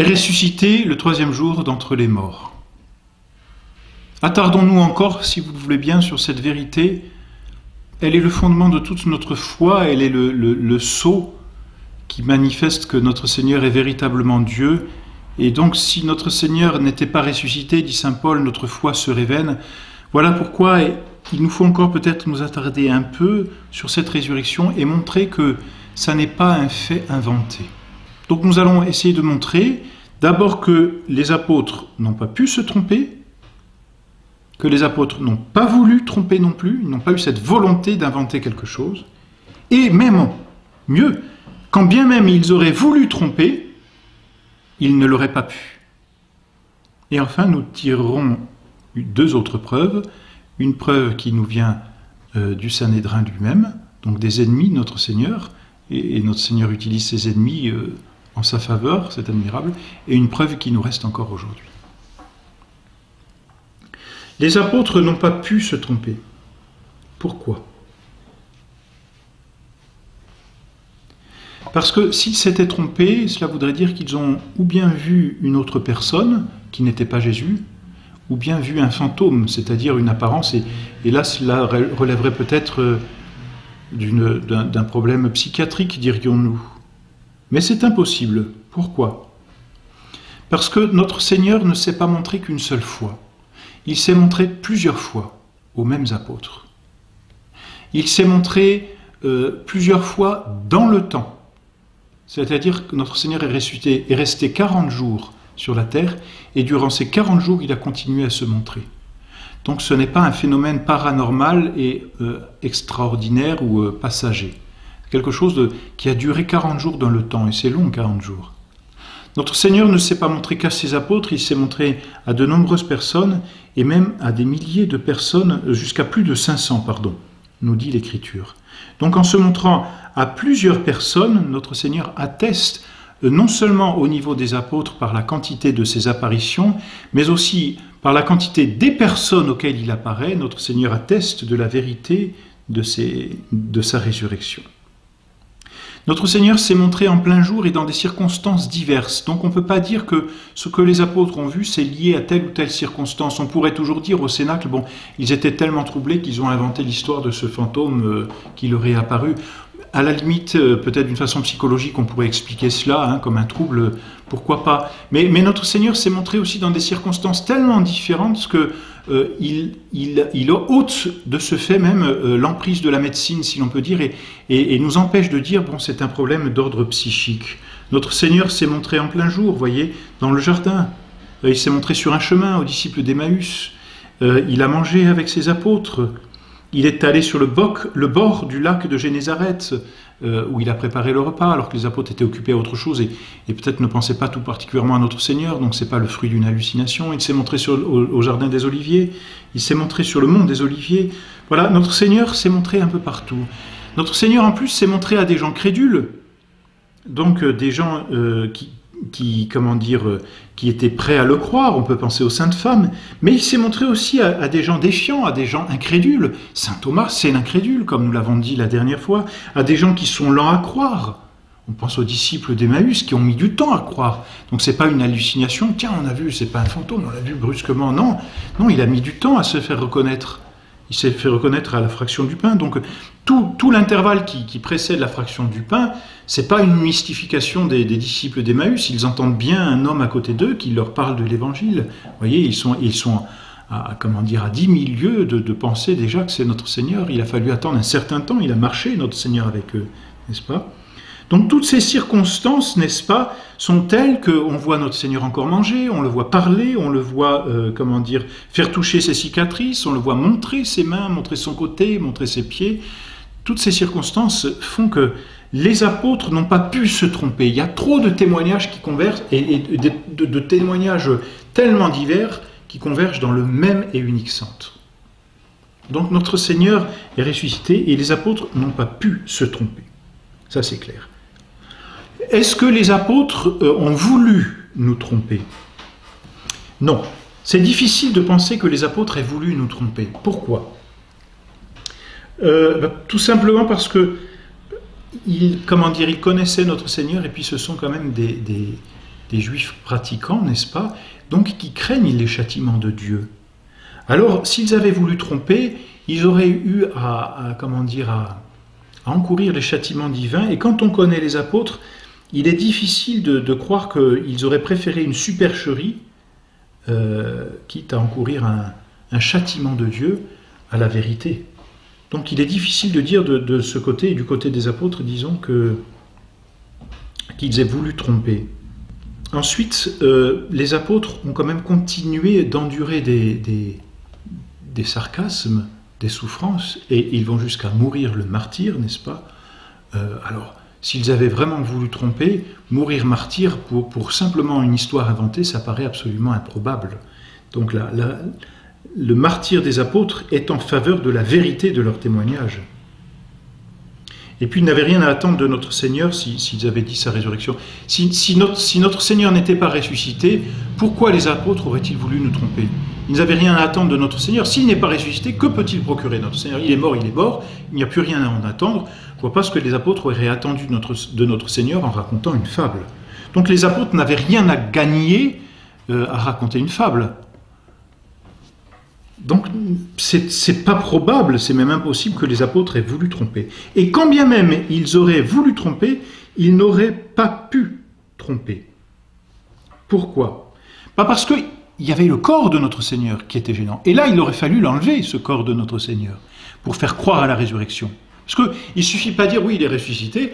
est ressuscité le troisième jour d'entre les morts. Attardons-nous encore, si vous le voulez bien, sur cette vérité. Elle est le fondement de toute notre foi, elle est le sceau qui manifeste que notre Seigneur est véritablement Dieu. Et donc, si notre Seigneur n'était pas ressuscité, dit saint Paul, notre foi serait vaine. Voilà pourquoi il nous faut encore peut-être nous attarder un peu sur cette résurrection et montrer que ça n'est pas un fait inventé. Donc nous allons essayer de montrer d'abord que les apôtres n'ont pas pu se tromper, que les apôtres n'ont pas voulu tromper non plus, ils n'ont pas eu cette volonté d'inventer quelque chose, et même mieux, quand bien même ils auraient voulu tromper, ils ne l'auraient pas pu. Et enfin, nous tirerons deux autres preuves, une preuve qui nous vient du Sanhédrin lui-même, donc des ennemis de notre Seigneur, et notre Seigneur utilise ses ennemis en sa faveur, c'est admirable, et une preuve qui nous reste encore aujourd'hui. Les apôtres n'ont pas pu se tromper. Pourquoi? Parce que s'ils s'étaient trompés, cela voudrait dire qu'ils ont ou bien vu une autre personne, qui n'était pas Jésus, ou bien vu un fantôme, c'est-à-dire une apparence, et là cela relèverait peut-être d'un problème psychiatrique, dirions-nous. Mais c'est impossible. Pourquoi? Parce que notre Seigneur ne s'est pas montré qu'une seule fois. Il s'est montré plusieurs fois aux mêmes apôtres. Il s'est montré plusieurs fois dans le temps. C'est-à-dire que notre Seigneur est resté 40 jours sur la terre, et durant ces 40 jours, il a continué à se montrer. Donc ce n'est pas un phénomène paranormal et extraordinaire ou passager. C'est quelque chose qui a duré 40 jours dans le temps, et c'est long 40 jours. Notre Seigneur ne s'est pas montré qu'à ses apôtres, il s'est montré à de nombreuses personnes, et même à des milliers de personnes, jusqu'à plus de 500, nous dit l'Écriture. Donc en se montrant à plusieurs personnes, notre Seigneur atteste non seulement au niveau des apôtres par la quantité de ses apparitions, mais aussi par la quantité des personnes auxquelles il apparaît, notre Seigneur atteste de la vérité de sa résurrection. Notre Seigneur s'est montré en plein jour et dans des circonstances diverses. Donc on ne peut pas dire que ce que les apôtres ont vu, c'est lié à telle ou telle circonstance. On pourrait toujours dire au Cénacle, bon, ils étaient tellement troublés qu'ils ont inventé l'histoire de ce fantôme qui leur est apparu. À la limite, peut-être d'une façon psychologique, on pourrait expliquer cela, comme un trouble, pourquoi pas. Mais notre Seigneur s'est montré aussi dans des circonstances tellement différentes qu'il ôte de ce fait même l'emprise de la médecine, si l'on peut dire, et nous empêche de dire, bon, c'est un problème d'ordre psychique. Notre Seigneur s'est montré en plein jour, voyez, dans le jardin. Il s'est montré sur un chemin aux disciples d'Emmaüs. Il a mangé avec ses apôtres. Il est allé sur le bord du lac de Génézareth, où il a préparé le repas, alors que les apôtres étaient occupés à autre chose et peut-être ne pensaient pas tout particulièrement à notre Seigneur, donc ce n'est pas le fruit d'une hallucination. Il s'est montré au jardin des Oliviers, il s'est montré sur le mont des Oliviers. Voilà, notre Seigneur s'est montré un peu partout. Notre Seigneur, en plus, s'est montré à des gens crédules, donc des gens qui étaient prêts à le croire. On peut penser aux saintes femmes, mais il s'est montré aussi à des gens défiants, à des gens incrédules. Saint Thomas, c'est l'incrédule, comme nous l'avons dit la dernière fois, à des gens qui sont lents à croire. On pense aux disciples d'Emmaüs qui ont mis du temps à croire. Donc c'est pas une hallucination, tiens, on a vu, c'est pas un fantôme, on l'a vu brusquement. Non, il a mis du temps à se faire reconnaître. Il s'est fait reconnaître à la fraction du pain. Donc tout l'intervalle qui précède la fraction du pain, c'est pas une mystification des disciples d'Emmaüs. Ils entendent bien un homme à côté d'eux qui leur parle de l'Évangile. Vous voyez, ils sont à 10 000 lieues de penser déjà que c'est notre Seigneur. Il a fallu attendre un certain temps. Il a marché, notre Seigneur, avec eux, n'est-ce pas? Donc toutes ces circonstances, n'est-ce pas, sont telles qu'on voit notre Seigneur encore manger, on le voit parler, on le voit, faire toucher ses cicatrices, on le voit montrer ses mains, montrer son côté, montrer ses pieds. Toutes ces circonstances font que les apôtres n'ont pas pu se tromper. Il y a trop de témoignages qui convergent, et de témoignages tellement divers qui convergent dans le même et unique centre. Donc notre Seigneur est ressuscité et les apôtres n'ont pas pu se tromper. Ça c'est clair. Est-ce que les apôtres ont voulu nous tromper? Non. C'est difficile de penser que les apôtres aient voulu nous tromper. Pourquoi? Tout simplement parce que ils connaissaient notre Seigneur et puis ce sont quand même des Juifs pratiquants, n'est-ce pas, donc qui craignent les châtiments de Dieu. Alors, s'ils avaient voulu tromper, ils auraient eu à encourir les châtiments divins. Et quand on connaît les apôtres, il est difficile de croire qu'ils auraient préféré une supercherie, quitte à encourir un châtiment de Dieu, à la vérité. Donc il est difficile de dire de ce côté, du côté des apôtres, disons, qu'ils aient voulu tromper. Ensuite, les apôtres ont quand même continué d'endurer des sarcasmes, des souffrances, et ils vont jusqu'à mourir le martyr, n'est-ce pas? Alors, s'ils avaient vraiment voulu tromper, mourir martyr pour simplement une histoire inventée, ça paraît absolument improbable. Donc le martyr des apôtres est en faveur de la vérité de leur témoignage. Et puis, ils n'avaient rien à attendre de notre Seigneur s'ils avaient dit sa résurrection. Si notre Seigneur n'était pas ressuscité, pourquoi les apôtres auraient-ils voulu nous tromper? Ils n'avaient rien à attendre de notre Seigneur. S'il n'est pas ressuscité, que peut-il procurer notre Seigneur? Il est mort, il n'y a plus rien à en attendre. Je ne vois pas ce que les apôtres auraient attendu de notre Seigneur en racontant une fable. Donc les apôtres n'avaient rien à gagner à raconter une fable. Donc c'est pas probable, c'est même impossible que les apôtres aient voulu tromper. Et quand bien même ils auraient voulu tromper, ils n'auraient pas pu tromper. Pourquoi? Pas parce qu'il y avait le corps de notre Seigneur qui était gênant. Et là, il aurait fallu l'enlever, ce corps de notre Seigneur, pour faire croire à la résurrection. Parce qu'il ne suffit pas de dire, oui, il est ressuscité,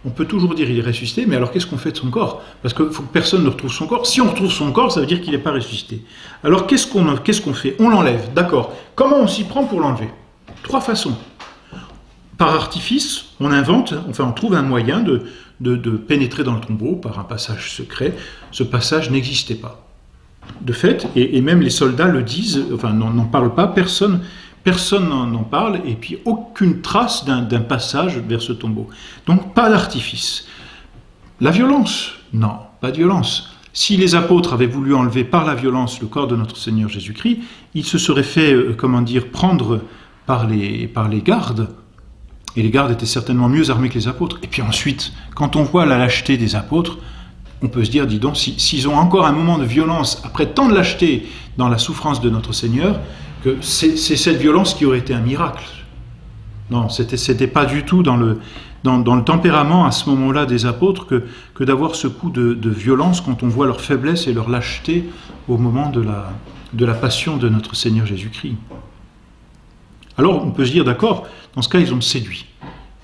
on peut toujours dire il est ressuscité, mais alors qu'est-ce qu'on fait de son corps? Parce qu'il faut que personne ne retrouve son corps. Si on retrouve son corps, ça veut dire qu'il n'est pas ressuscité. Alors qu'est-ce qu'on fait? On l'enlève, d'accord. Comment on s'y prend pour l'enlever? 3 façons. Par artifice, on invente, enfin on trouve un moyen de pénétrer dans le tombeau par un passage secret. Ce passage n'existait pas. De fait, et même les soldats le disent, enfin n'en parlent pas, personne n'en parle, et puis aucune trace d'un passage vers ce tombeau. Donc pas d'artifice. La violence? Non, pas de violence. Si les apôtres avaient voulu enlever par la violence le corps de notre Seigneur Jésus-Christ, ils se seraient fait, prendre par les gardes, et les gardes étaient certainement mieux armés que les apôtres. Et puis ensuite, quand on voit la lâcheté des apôtres, on peut se dire, dis donc, s'ils ont encore un moment de violence, après tant de lâcheté dans la souffrance de notre Seigneur, que c'est cette violence qui aurait été un miracle. Non, c'était pas du tout dans le tempérament à ce moment-là des apôtres que d'avoir ce coup de violence quand on voit leur faiblesse et leur lâcheté au moment de la passion de notre Seigneur Jésus-Christ. Alors on peut se dire, d'accord, dans ce cas ils ont séduit.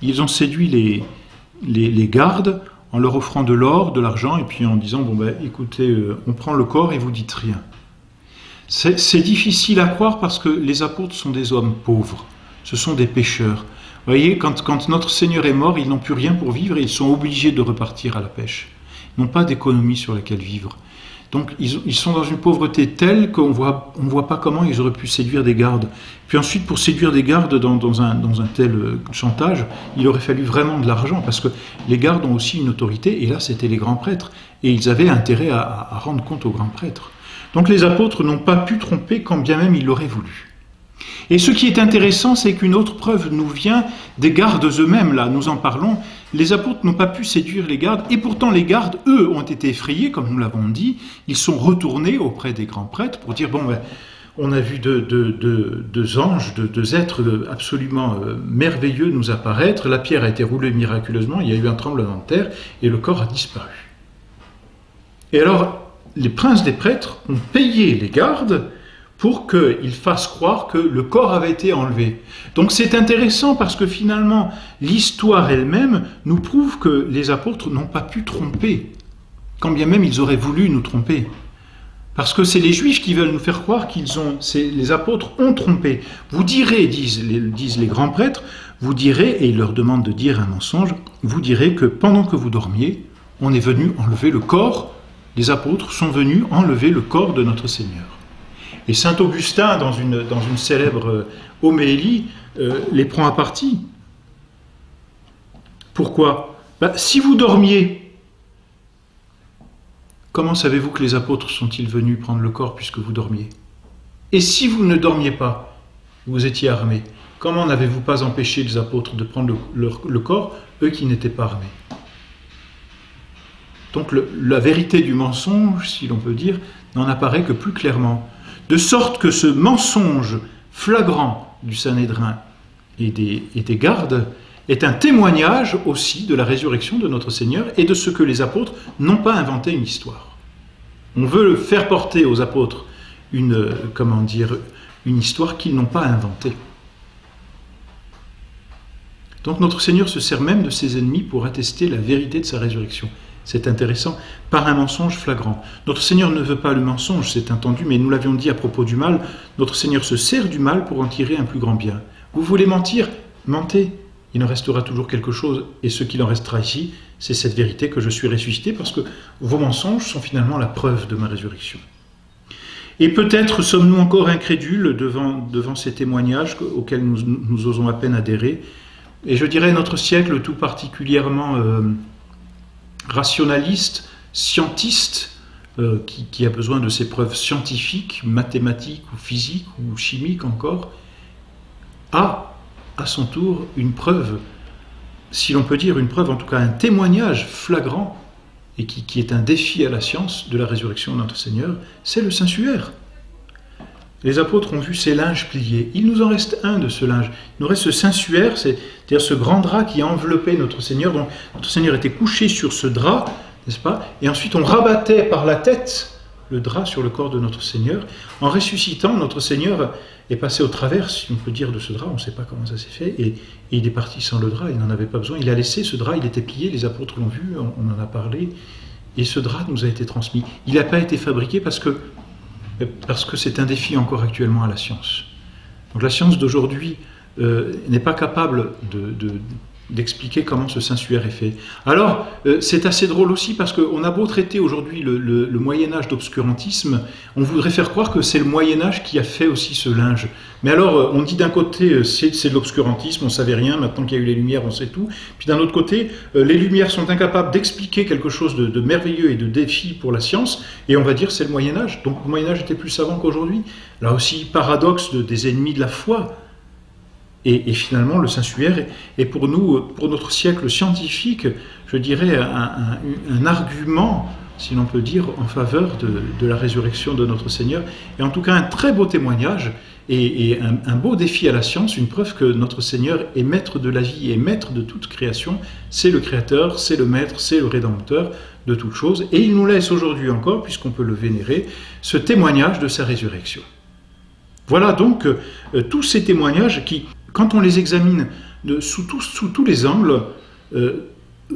Ils ont séduit les gardes en leur offrant de l'or, de l'argent, et puis en disant, bon ben écoutez, on prend le corps et vous dites rien. C'est difficile à croire parce que les apôtres sont des hommes pauvres, ce sont des pécheurs. Vous voyez, quand notre Seigneur est mort, ils n'ont plus rien pour vivre et ils sont obligés de repartir à la pêche. Ils n'ont pas d'économie sur laquelle vivre. Donc ils sont dans une pauvreté telle qu'on ne voit pas comment ils auraient pu séduire des gardes. Puis ensuite, pour séduire des gardes dans un tel chantage, il aurait fallu vraiment de l'argent, parce que les gardes ont aussi une autorité, et là c'était les grands prêtres, et ils avaient intérêt à rendre compte aux grands prêtres. Donc les apôtres n'ont pas pu tromper quand bien même ils l'auraient voulu. Et ce qui est intéressant, c'est qu'une autre preuve nous vient des gardes eux-mêmes, là, nous en parlons. Les apôtres n'ont pas pu séduire les gardes, et pourtant les gardes, eux, ont été effrayés, comme nous l'avons dit. Ils sont retournés auprès des grands prêtres pour dire, bon, ben, on a vu deux anges, deux êtres absolument merveilleux nous apparaître, la pierre a été roulée miraculeusement, il y a eu un tremblement de terre, et le corps a disparu. Et alors, les princes des prêtres ont payé les gardes pour qu'ils fassent croire que le corps avait été enlevé. Donc c'est intéressant parce que finalement, l'histoire elle-même nous prouve que les apôtres n'ont pas pu tromper, quand bien même ils auraient voulu nous tromper. Parce que c'est les Juifs qui veulent nous faire croire les apôtres ont trompé. Vous direz, disent les grands prêtres, vous direz, et ils leur demandent de dire un mensonge, vous direz que pendant que vous dormiez, on est venu enlever le corps, les apôtres sont venus enlever le corps de notre Seigneur. Et saint Augustin, dans une célèbre homélie, les prend à partie. Pourquoi? Si vous dormiez, comment savez-vous que les apôtres sont-ils venus prendre le corps puisque vous dormiez? Et si vous ne dormiez pas, vous étiez armés, comment n'avez-vous pas empêché les apôtres de prendre le corps, eux qui n'étaient pas armés? Donc la vérité du mensonge, si l'on peut dire, n'en apparaît que plus clairement. De sorte que ce mensonge flagrant du Sanhédrin et des gardes est un témoignage aussi de la résurrection de notre Seigneur et de ce que les apôtres n'ont pas inventé une histoire. On veut faire porter aux apôtres une histoire qu'ils n'ont pas inventée. Donc notre Seigneur se sert même de ses ennemis pour attester la vérité de sa résurrection. C'est intéressant, par un mensonge flagrant. Notre Seigneur ne veut pas le mensonge, c'est entendu, mais nous l'avions dit à propos du mal, notre Seigneur se sert du mal pour en tirer un plus grand bien. Vous voulez mentir? Mentez. Il en restera toujours quelque chose, et ce qu'il en restera ici, c'est cette vérité que je suis ressuscité, parce que vos mensonges sont finalement la preuve de ma résurrection. Et peut-être sommes-nous encore incrédules devant ces témoignages auxquels nous osons à peine adhérer, et je dirais notre siècle tout particulièrement rationaliste, scientiste, qui a besoin de ces preuves scientifiques, mathématiques ou physiques ou chimiques encore, a à son tour une preuve, si l'on peut dire une preuve, en tout cas un témoignage flagrant, et qui est un défi à la science de la résurrection de notre Seigneur, c'est le Saint-Suaire. Les apôtres ont vu ces linges pliés. Il nous en reste un de ce linge. Il nous reste ce Saint-Suaire, c'est-à-dire ce grand drap qui enveloppait notre Seigneur. Donc notre Seigneur était couché sur ce drap, n'est-ce pas? Et ensuite on rabattait par la tête le drap sur le corps de notre Seigneur. En ressuscitant, notre Seigneur est passé au travers, si on peut dire, de ce drap. On ne sait pas comment ça s'est fait. Et il est parti sans le drap. Il n'en avait pas besoin. Il a laissé ce drap. Il était plié. Les apôtres l'ont vu. On en a parlé. Et ce drap nous a été transmis. Il n'a pas été fabriqué parce que c'est un défi encore actuellement à la science. Donc la science d'aujourd'hui n'est pas capable d'expliquer comment ce Saint-Suaire est fait. Alors, c'est assez drôle aussi parce qu'on a beau traiter aujourd'hui le Moyen-Âge d'obscurantisme, on voudrait faire croire que c'est le Moyen-Âge qui a fait aussi ce linge. Mais alors, on dit d'un côté, c'est de l'obscurantisme, on ne savait rien, maintenant qu'il y a eu les Lumières, on sait tout. Puis d'un autre côté, les Lumières sont incapables d'expliquer quelque chose de merveilleux et de défi pour la science, et on va dire c'est le Moyen-Âge. Donc le Moyen-Âge était plus savant qu'aujourd'hui. Là aussi, paradoxe des ennemis de la foi. Et finalement, le Saint-Suaire est pour nous, pour notre siècle scientifique, je dirais un argument, si l'on peut dire, en faveur de la résurrection de notre Seigneur. Et en tout cas, un très beau témoignage et un beau défi à la science, une preuve que notre Seigneur est maître de la vie et maître de toute création. C'est le Créateur, c'est le Maître, c'est le Rédempteur de toutes choses. Et il nous laisse aujourd'hui encore, puisqu'on peut le vénérer, ce témoignage de sa résurrection. Voilà donc tous ces témoignages qui, quand on les examine sous tous les angles,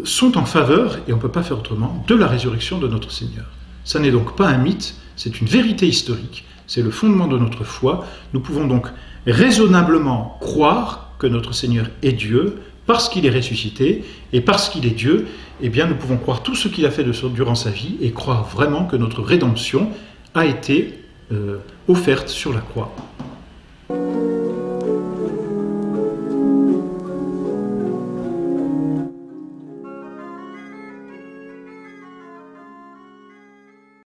sont en faveur, et on ne peut pas faire autrement, de la résurrection de notre Seigneur. Ça n'est donc pas un mythe, c'est une vérité historique, c'est le fondement de notre foi. Nous pouvons donc raisonnablement croire que notre Seigneur est Dieu, parce qu'il est ressuscité, et parce qu'il est Dieu, eh bien nous pouvons croire tout ce qu'il a fait durant sa vie, et croire vraiment que notre rédemption a été offerte sur la croix.